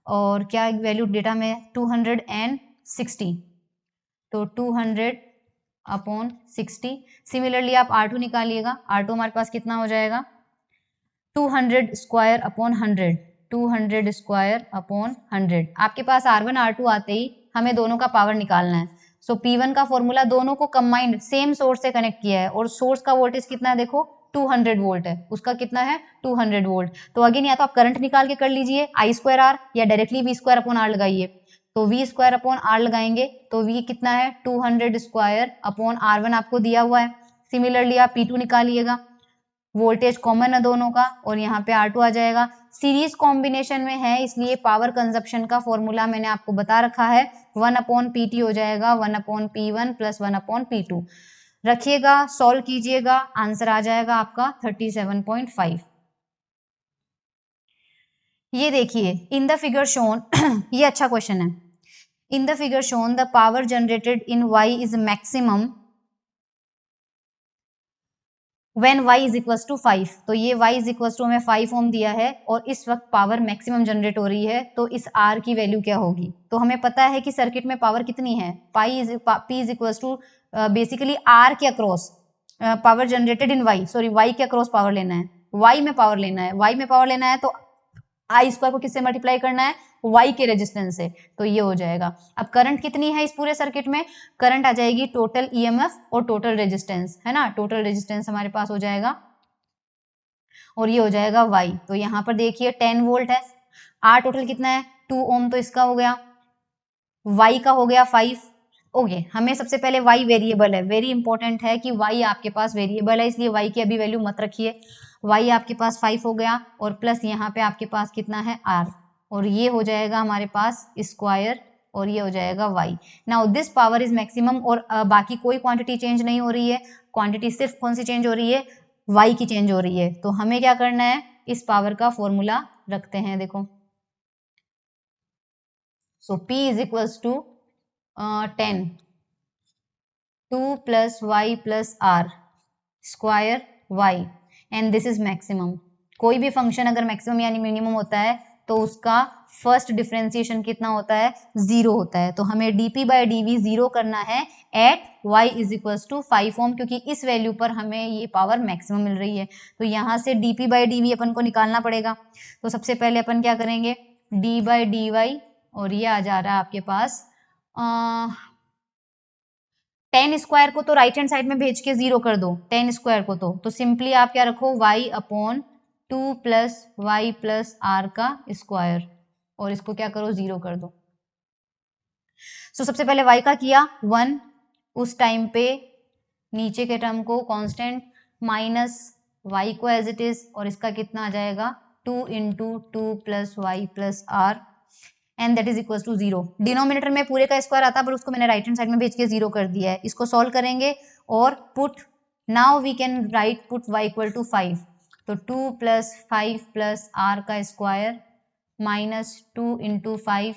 और क्या वैल्यू डेटा में 260, तो 200/60। सिमिलरली आप R2 निकालिएगा, R2 हमारे पास कितना हो जाएगा, 200²/100, 200²/100। आपके पास R1 R2 आते ही हमें दोनों का पावर निकालना है। सो P1 का फॉर्मूला, दोनों को कंबाइंड सेम सोर्स से कनेक्ट किया है और सोर्स का वोल्टेज कितना है, देखो 200 वोल्ट है, उसका कितना है 200 वोल्ट। तो अगेन या तो आप करंट निकाल के कर लीजिए I²R या डायरेक्टली V²/R लगाइए। तो V²/R लगाएंगे तो V कितना है 200²/R1 आपको दिया हुआ है। सिमिलरली आप P2 निकालिएगा, वोल्टेज कॉमन है दोनों का और यहाँ पे R2 आ जाएगा। सीरीज कॉम्बिनेशन में है इसलिए पावर कंजप्शन का फॉर्मूला मैंने आपको बता रखा है, 1/PT हो जाएगा 1/P1 + 1/P2। रखिएगा, सॉल्व कीजिएगा, आंसर आ जाएगा आपका 37.5। ये देखिए इन द फिगर शोन ये अच्छा क्वेश्चन है। In the figure shown the power generated in Y is maximum when y is equals to 5। तो ये y is equals to हमें 5 ओम दिया है और इस वक्त पावर मैक्सिमम जनरेट हो रही है, तो इस r की वैल्यू क्या होगी। तो हमें पता है कि सर्किट में पावर कितनी है, P is equals to basically r के across power generated in y, sorry y के अक्रॉस पावर लेना है, y में पावर लेना है, y में पावर लेना है तो I² को किससे मल्टीप्लाई करना है, Y के रेजिस्टेंस से, तो ये हो जाएगा। अब करंट कितनी है इस पूरे सर्किट में, करंट आ जाएगी टोटल EMF और टोटल रेजिस्टेंस, है ना, टोटल रेजिस्टेंस हमारे पास हो जाएगा और ये हो जाएगा Y। तो यहाँ पर देखिए 10 वोल्ट है, R टोटल कितना है 2 ओम, तो इसका हो गया, Y का हो गया 5। ओके, हमें सबसे पहले Y वेरिएबल है, वेरी इंपॉर्टेंट है कि Y आपके पास वेरिएबल है, इसलिए Y की अभी वैल्यू मत रखिए। Y आपके पास 5 हो गया और प्लस यहाँ पे आपके पास कितना है R, और ये हो जाएगा हमारे पास स्क्वायर और ये हो जाएगा Y। Now this power is maximum और बाकी कोई क्वांटिटी चेंज नहीं हो रही है, क्वांटिटी सिर्फ कौन सी चेंज हो रही है, Y की चेंज हो रही है। तो हमें क्या करना है, इस पावर का फॉर्मूला रखते हैं, देखो। So P is equals to 10 2 + y + r square y and this is maximum. कोई भी फंक्शन अगर मैक्सिमम यानी मिनिमम होता है तो उसका फर्स्ट डिफरेंशिएशन कितना होता है, 0 होता है। तो हमें dp/dv 0 करना है at y is equals to 5 ohm, क्योंकि इस वैल्यू पर हमें ये पावर मैक्सिमम मिल रही है। तो यहाँ से dp/dv अपन को निकालना पड़ेगा। तो सबसे पहले अपन क्या करेंगे, d/dy और ये आ जा रहा है आपके पास 10² को तो राइट हैंड साइड में भेज के 0 कर दो, 10² को तो सिंपली आप क्या रखो, y/2 + y + r का स्क्वायर और इसको क्या करो 0 कर दो। सो सबसे पहले y का किया 1, उस टाइम पे नीचे के टर्म को कांस्टेंट माइनस y को एज इट इज और इसका कितना आ जाएगा 2 × 2 + y + r and that is equal to 0। Denominator में पूरे का स्क्वायर आता है पर उसको मैंने राइट हैंड साइड में भेज के 0 कर दिया है। इसको सॉल्व करेंगे और put, now we can write put y = 5। तो 2 + 5 + r का स्क्वायर माइनस 2 × 5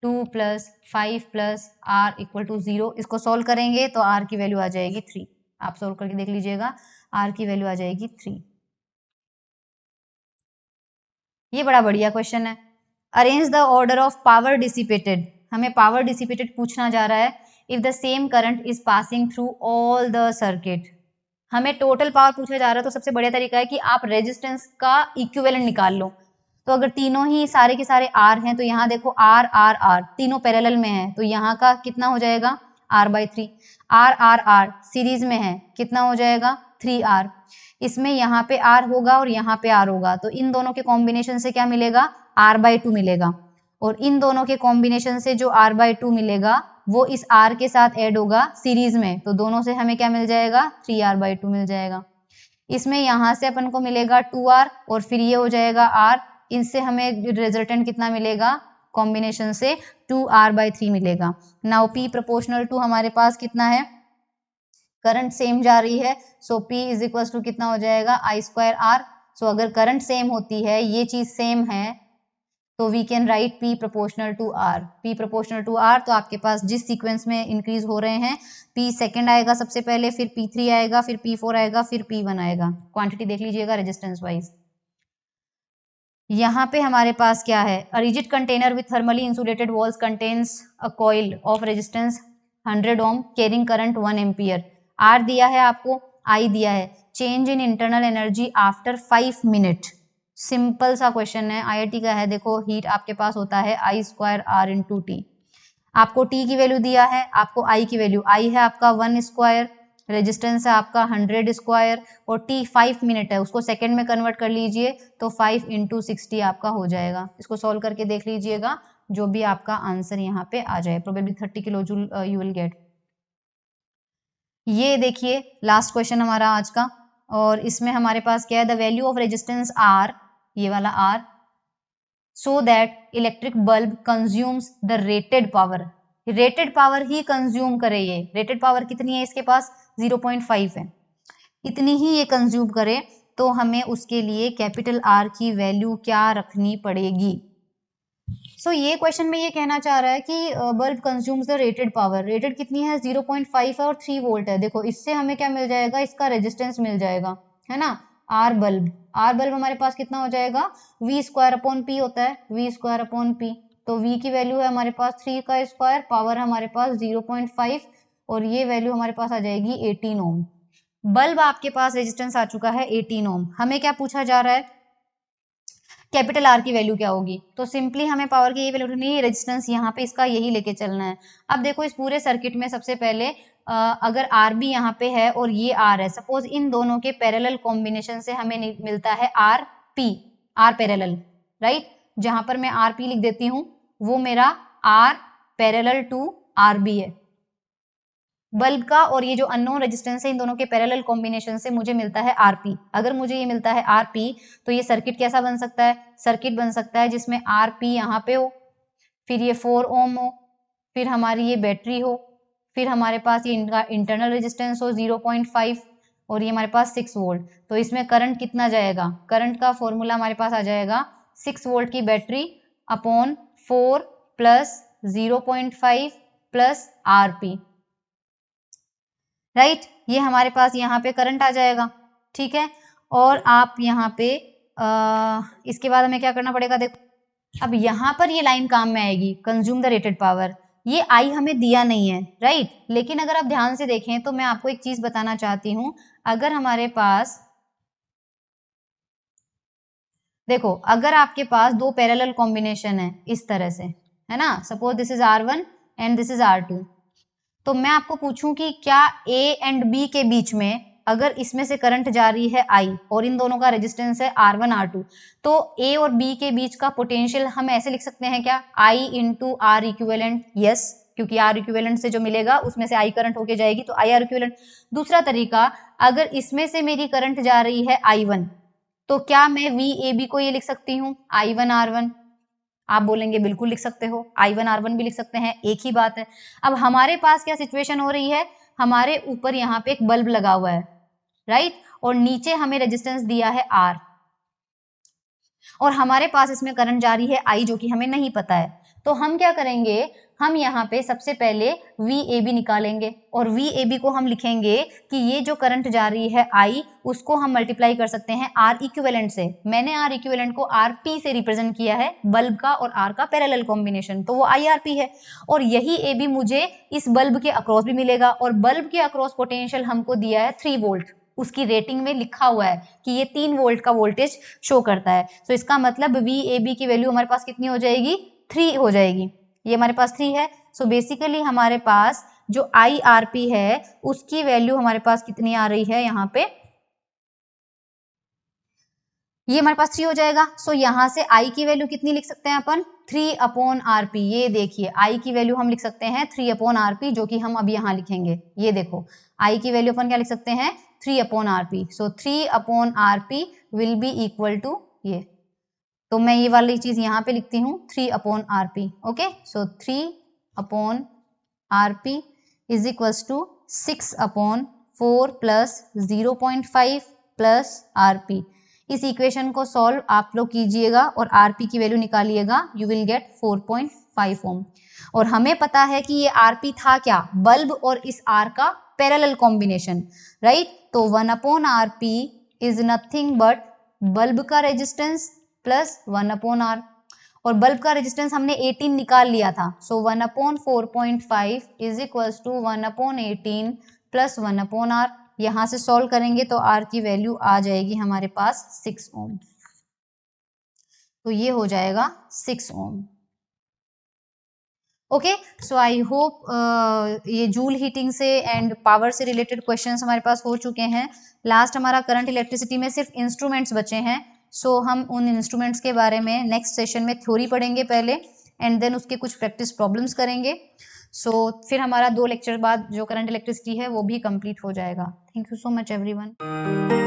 2 + 5 + r = 0। इसको सॉल्व करेंगे तो r की वैल्यू आ जाएगी 3। आप सॉल्व करके देख लीजिएगा, r की वैल्यू आ जाएगी 3। ये बड़ा बढ़िया क्वेश्चन है। Arrange the order of power dissipated, हमें पावर डिसिपेटेड पूछना जा रहा है। If the same current is passing through all the circuit, हमें टोटल पावर पूछा जा रहा है। तो सबसे बढ़िया तरीका है कि आप रेजिस्टेंस का इक्विवेलेंट निकाल लो। तो अगर तीनों ही सारे के सारे R हैं तो यहाँ देखो R R R तीनों पैरेलल में है, तो यहाँ का कितना हो जाएगा R/3। R R R series में है, कितना हो जाएगा 3R। इसमें यहाँ पे R होगा और यहाँ पे R होगा, तो इन दोनों के कॉम्बिनेशन से क्या मिलेगा R/2 मिलेगा, और इन दोनों के कॉम्बिनेशन से जो R/2 मिलेगा वो इस R के साथ ऐड होगा सीरीज में, तो दोनों से हमें क्या मिल जाएगा 3R/2 मिल जाएगा। इसमें यहाँ से अपन को मिलेगा 2r और फिर ये हो जाएगा r, इनसे हमें रिजल्टेंट कितना मिलेगा कॉम्बिनेशन से 2r/3 मिलेगा। नाउ p प्रोपोर्शनल टू हमारे पास कितना है, करंट सेम जा रही है, सो p इज इक्वल टू कितना हो जाएगा I²R। सो अगर करंट सेम होती है, ये चीज सेम है, तो we can write p proportional to r। p proportional to r, तो आपके पास जिस सीक्वेंस में इंक्रीज हो रहे हैं, p सेकंड आएगा सबसे पहले, फिर p3 आएगा, फिर p4 आएगा, फिर p1 आएगा। क्वांटिटी देख लीजिएगा रेजिस्टेंस वाइज। यहाँ पे हमारे पास क्या है, a rigid container with thermally insulated walls contains a coil of resistance 100 ohm carrying current 1 ampere. R दिया है आपको, I दिया है, change in internal energy after 5 minute. Simple सा क्वेश्चन है, IIT का है। देखो हीट आपके पास होता है I²R × T। आपको T की वैल्यू दिया है, आपको I की वैल्यू, I है आपका 1², रेजिस्टेंस है आपका 100² और T 5 मिनट है, उसको सेकंड में कन्वर्ट कर लीजिए तो 5 × 60 आपका हो जाएगा। इसको सॉल्व करके देख लीजिएगा, जो भी आपका आंसर यहाँ पे आ जाए, probably 30 kilo joule you will gate. ये देखिए लास्ट क्वेश्चन हमारा आज का, और इसमें हमारे पास क्या है, the value of resistance R, ये वाला R, so that electric bulb consumes the rated power. Rated power he consume करे, ये रेटेड पावर कितनी है इसके पास 0.5 है, इतनी ही ये कंज्यूम करे, तो हमें उसके लिए कैपिटल R की वैल्यू क्या रखनी पड़ेगी। सो ये क्वेश्चन में ये कहना चाह रहा है कि bulb consumes the rated power, rated कितनी है 0.5 है और 3 वोल्ट है। देखो इससे हमें क्या मिल जाएगा, इसका रेजिस्टेंस मिल जाएगा, है ना। R बल्ब हमारे पास कितना हो जाएगा, V²/P होता है, V²/P। तो V की वैल्यू है हमारे पास 3 का स्क्वायर, पावर हमारे पास 0.5 और ये वैल्यू हमारे पास आ जाएगी 18 ओम। बल्ब आपके पास रेजिस्टेंस आ चुका है 18 ओम। हमें क्या पूछा जा रहा है, कैपिटल R की वैल्यू क्या होगी। तो सिंपली हमें पावर की ये वैल्यू नहीं, रेजिस्टेंस यहाँ पे इसका यही लेके चलना है। अब देखो इस पूरे सर्किट में सबसे पहले अगर R भी यहाँ पे है और ये R है, सपोज इन दोनों के पैरेलल कॉम्बिनेशन से हमें मिलता है RP, R पैरेलल, राइट। जहां पर मैं RP लिख देती हूँ वो मेरा R पैरेलल टू RB है बल्ब का, और ये जो अननोन रेजिस्टेंस है इन दोनों के पैरेलल कॉम्बिनेशन से मुझे मिलता है RP। अगर मुझे ये मिलता है RP, तो ये सर्किट कैसा बन सकता है, सर्किट बन सकता है जिसमें RP यहाँ पे हो, फिर ये 4 ओम हो, फिर हमारी ये बैटरी हो, फिर हमारे पास ये इनका इंटरनल रेजिस्टेंस हो 0.5 और ये हमारे पास 6 वोल्ट। तो इसमें करंट कितना जाएगा, करंट का फॉर्मूला हमारे पास आ जाएगा 6 वोल्ट की battery upon 4 plus 0.5 plus RP, right. ये हमारे पास यहाँ पे करंट आ जाएगा, ठीक है। और आप यहाँ पे इसके बाद हमें क्या करना पड़ेगा, देखो अब यहाँ पर ये लाइन काम में आएगी, कंज्यूम द रेटेड पावर। ये I हमें दिया नहीं है, राइट। लेकिन अगर आप ध्यान से देखें तो मैं आपको एक चीज बताना चाहती हूं, अगर हमारे पास देखो, अगर आपके पास दो पैरेलल कॉम्बिनेशन है इस तरह से, है ना, suppose this is R1 and this is R2, तो मैं आपको पूछूं कि क्या A एंड B के बीच में अगर इसमें से करंट जा रही है I और इन दोनों का रेजिस्टेंस है R1 R2, तो A और B के बीच का पोटेंशियल हम ऐसे लिख सकते हैं क्या, I × R इक्विवेलेंट। यस, क्योंकि R इक्विवेलेंट से जो मिलेगा उसमें से I करंट होके जाएगी, तो IR इक्विवेलेंट। दूसरा तरीका, अगर इसमें से मेरी करंट जा रही है I1, तो क्या मैं VAB को ये लिख सकती हूँ I1 R1। आप बोलेंगे बिल्कुल लिख सकते हो, I1 R1 भी लिख सकते हैं, एक ही बात है। अब हमारे पास क्या सिचुएशन हो रही है, हमारे ऊपर यहाँ पे एक बल्ब लगा हुआ है, राइट, और नीचे हमें रेजिस्टेंस दिया है R, और हमारे पास इसमें करंट जारी है I जो कि हमें नहीं पता है। तो हम क्या करेंगे, हम यहाँ पे सबसे पहले VAB निकालेंगे और VAB को हम लिखेंगे कि ये जो करंट जा रही है I, उसको हम मल्टीप्लाई कर सकते हैं R इक्विवेलेंट से। मैंने R इक्विवेलेंट को RP से रिप्रेजेंट किया है, बल्ब का और R का पैरेलल कॉम्बिनेशन, तो वो IRP है। और यही AB मुझे इस बल्ब के अक्रॉस भी मिलेगा, और बल्ब के अक्रॉस पोटेंशियल हमको दिया है 3 वोल्ट, उसकी रेटिंग में लिखा हुआ है कि ये 3 वोल्ट का वोल्टेज शो करता है। तो इसका मतलब VAB की वैल्यू हमारे पास कितनी हो जाएगी, 3 हो जाएगी। ये हमारे पास 3 है। सो बेसिकली हमारे पास जो IRP है उसकी वैल्यू हमारे पास कितनी आ रही है, यहाँ पे ये हमारे पास 3 हो जाएगा। सो यहाँ से I की वैल्यू कितनी लिख सकते हैं अपन, 3/RP। ये देखिए I की वैल्यू हम लिख सकते हैं 3/RP, जो कि हम अब यहाँ लिखेंगे। ये देखो I की वैल्यू अपन क्या लिख सकते हैं 3 upon RP. So 3 upon RP will be equal to ये, तो मैं ये वाली चीज यहाँ पे लिखती हूँ 3 upon RP. Okay, so 3 upon RP is equals to 6 upon 4 plus 0.5 plus RP. इस इक्वेशन को सॉल्व आप लोग कीजिएगा और RP की वैल्यू निकालिएगा, यू विल गेट 4.5 ओम. और हमें पता है कि ये RP था क्या, बल्ब और इस R का पैरेलल कॉम्बिनेशन, राइट. तो 1 upon RP is nothing but bulb का रेजिस्टेंस प्लस 1 अपॉन R, और बल्ब का रेजिस्टेंस हमने 18 निकाल लिया था. So 1 upon 4.5 is equals to 1 upon 18 plus 1 upon R. यहां से सॉल्व करेंगे तो R की वैल्यू आ जाएगी हमारे पास 6 ओम. तो ये हो जाएगा 6 ओम. ओके, सो आई होप ये जूल हीटिंग से एंड पावर से रिलेटेड क्वेश्चंस हमारे पास हो चुके हैं. लास्ट हमारा करंट इलेक्ट्रिसिटी में सिर्फ इंस्ट्रूमेंट्स बचे हैं. सो हम उन इंस्ट्रूमेंट्स के बारे में नेक्स्ट सेशन में थ्योरी पढ़ेंगे पहले, एंड देन उसके कुछ प्रैक्टिस प्रॉब्लम्स करेंगे. सो फिर हमारा 2 लेक्चर बाद जो करंट इलेक्ट्रिसिटी है वो भी कंप्लीट हो जाएगा. Thank you so much everyone.